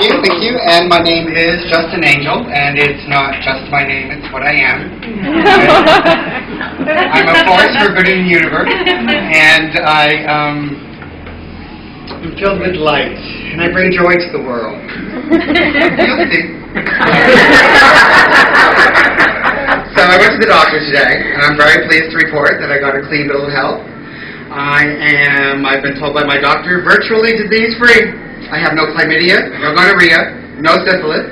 Thank you. And my name is just an angel, and it's not just my name, it's what I am. I'm a force for good in the universe, and I am filled with light, and I bring joy to the world. You'll see. So I went to the doctor today, and I'm very pleased to report that I got a clean bill of health. I've been told by my doctor, virtually disease-free. I have no chlamydia, no gonorrhea, no syphilis.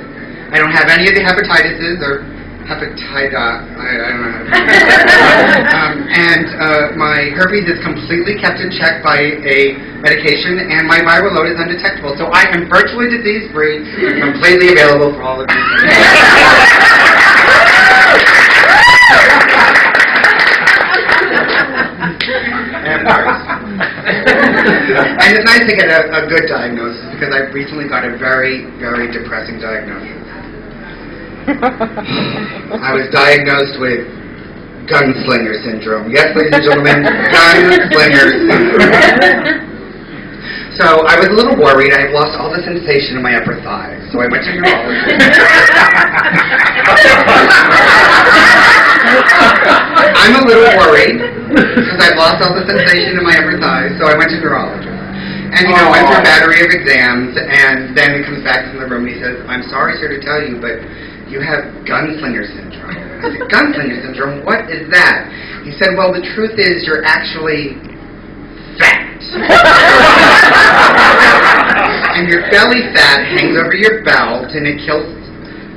I don't have any of the hepatitis or hepatida. I don't know how to and my herpes is completely kept in check by a medication, and my viral load is undetectable. So I am virtually disease-free and completely available for all of you. And it's nice to get a good diagnosis, because I recently got a very, very depressing diagnosis. I was diagnosed with gunslinger syndrome. Yes, ladies and gentlemen, gunslinger syndrome. So I was a little worried. I had lost all the sensation in my upper thigh, so I went to neurologist. I'm a little worried because I've lost all the sensation in my upper thigh, so I went to neurologist. And, went through a battery of exams, and then he comes back from the room and he says, "I'm sorry, sir, to tell you, but you have gunslinger syndrome." I said, "Gunslinger syndrome? What is that?" He said, "Well, the truth is you're actually fat. And your belly fat hangs over your belt, and it kills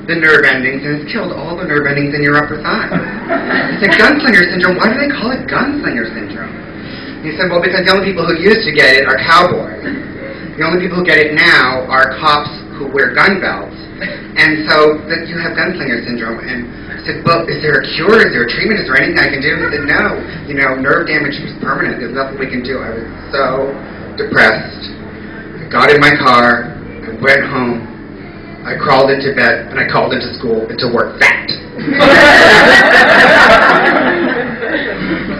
the nerve endings, and it's killed all the nerve endings in your upper thigh." I said, "Gunslinger syndrome? Why do they call it gunslinger syndrome?" He said, "Well, because the only people who used to get it are cowboys. The only people who get it now are cops who wear gun belts. And so that you have gunslinger syndrome." And I said, "Well, is there a cure? Is there a treatment? Is there anything I can do?" He said, "No. Nerve damage is permanent. There's nothing we can do." I was so depressed. I got in my car. I went home. I crawled into bed, and I called into school and to work fat.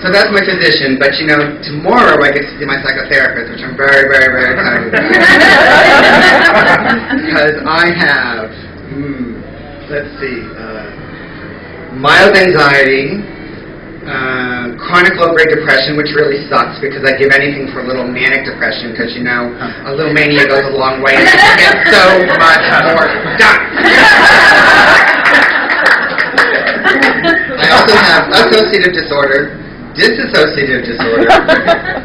So that's my physician, but tomorrow I get to see my psychotherapist, which I'm very, very, very excited about. Because I have, mild anxiety, chronic low-grade depression, which really sucks because I give anything for a little manic depression, because, a little mania goes a long way and I get so much more done. I also have associative disorder, dissociative disorder,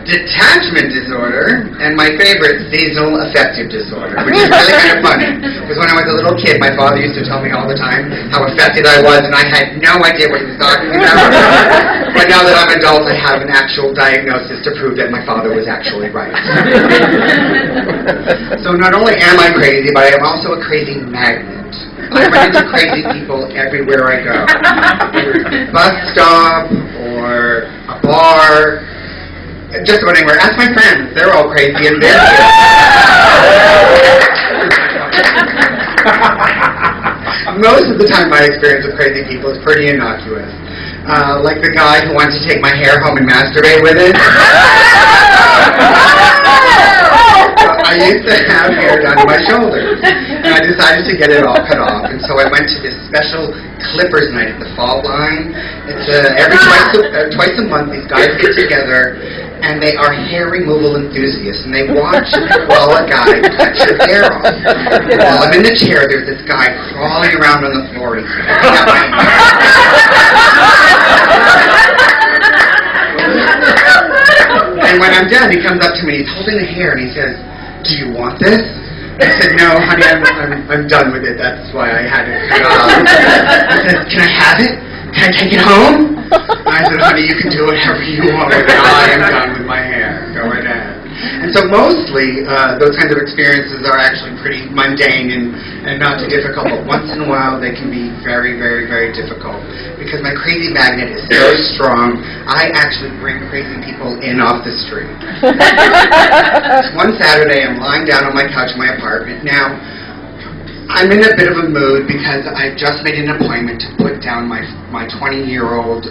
detachment disorder, and my favorite, seasonal affective disorder, which is really kind of funny, because when I was a little kid, my father used to tell me all the time how affected I was, and I had no idea what he was talking about. But now that I'm an adult, I have an actual diagnosis to prove that my father was actually right. So not only am I crazy, but I am also a crazy magnet. I run into crazy people everywhere I go. Bus stop, or a bar, just about anywhere. Ask my friends. They're all crazy and they're here. Most of the time my experience with crazy people is pretty innocuous. Like the guy who wants to take my hair home and masturbate with it. I used to have hair down to my shoulders, and I decided to get it all cut off, and so I went to this special clippers night at the Fall Line. It's twice a month. These guys get together, and they are hair removal enthusiasts, and they watch while a guy cuts your hair off. While I'm in the chair, there's this guy crawling around on the floor and picking at my hair. And when I'm done, he comes up to me, he's holding the hair, and he says, "Do you want this?" I said, "No, honey, I'm done with it. That's why I had it cut off." He said, "Can I have it? Can I take it home?" I said, "Honey, you can do whatever you want with it. I am done with my hair. Go right ahead." And so mostly, those kinds of experiences are actually pretty mundane and not too difficult, but once in a while they can be very, very, very difficult. Because my crazy magnet is so strong, I actually bring crazy people in off the street. One Saturday, I'm lying down on my couch in my apartment. Now, I'm in a bit of a mood because I just made an appointment to put down my 20-year-old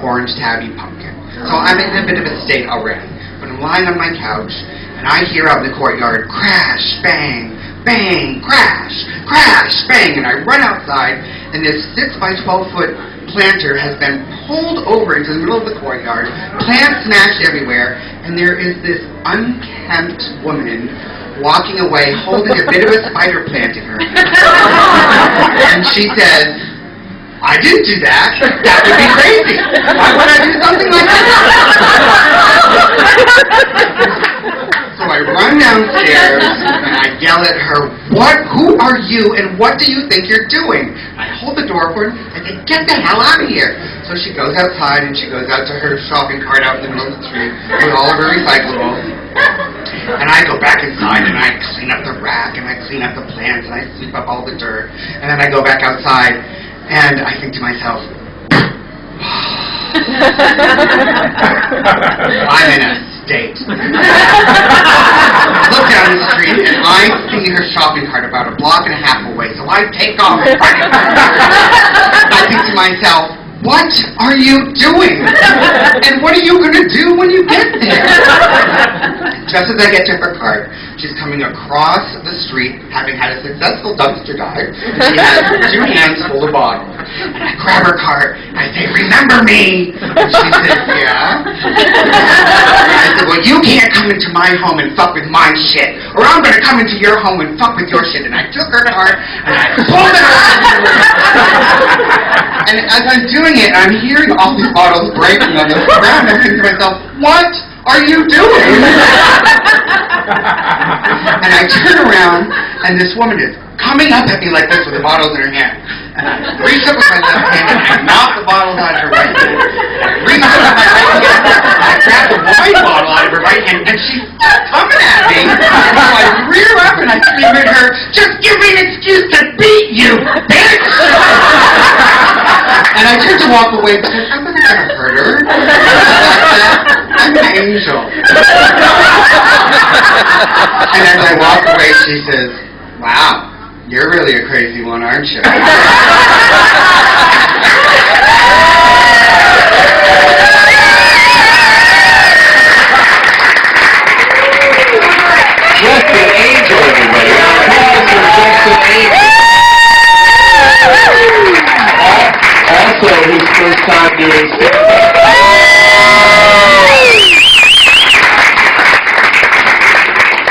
orange tabby pumpkin. So I'm in a bit of a state already. But I'm lying on my couch, and I hear out in the courtyard, crash, bang, bang, crash, crash, bang, and I run outside, and this 6 by 12 foot planter has been pulled over into the middle of the courtyard, plants smashed everywhere, and there is this unkempt woman walking away holding a bit of a spider plant in her hand. And she says, I didn't do that. That would be crazy. Why would I do something like that? So I run downstairs and I yell at her, who are you and what do you think you're doing? I hold the door for her and I say, get the hell out of here. So she goes outside and she goes out to her shopping cart out in the middle of the street with all of her recyclables. And I go back inside and I clean up the rack and I clean up the plants and I sweep up all the dirt. And then I go back outside and I think to myself, I'm in a state. I look down the street and I see her shopping cart about a block and a half away, so I take off and run it. I think to myself, what are you doing? And what are you going to do when you get there? Just as I get to her cart, she's coming across the street, having had a successful dumpster dive, and she has 2 hands full of bottles. And I grab her cart, and I say, remember me? And she says, yeah. And I said, well, you can't come into my home and fuck with my shit, or I'm going to come into your home and fuck with your shit. And I took her cart, and I pulled it around. And as I'm doing it, I'm hearing all these bottles breaking on the ground. I'm thinking to myself, what are you doing? And I turn around, and this woman is coming up at me like this with the bottles in her hand. And I reach up with my left hand, and I knock the bottles out of her right hand. I reach up with my right hand, and I grab the white bottle out of her right hand, and she's still coming at me. So I rear up, and I scream at her, just give me an excuse to beat you, bitch! And I turned to walk away because I'm not going to hurt her. I'm an angel. And as I walk away, she says, wow, you're really a crazy one, aren't you?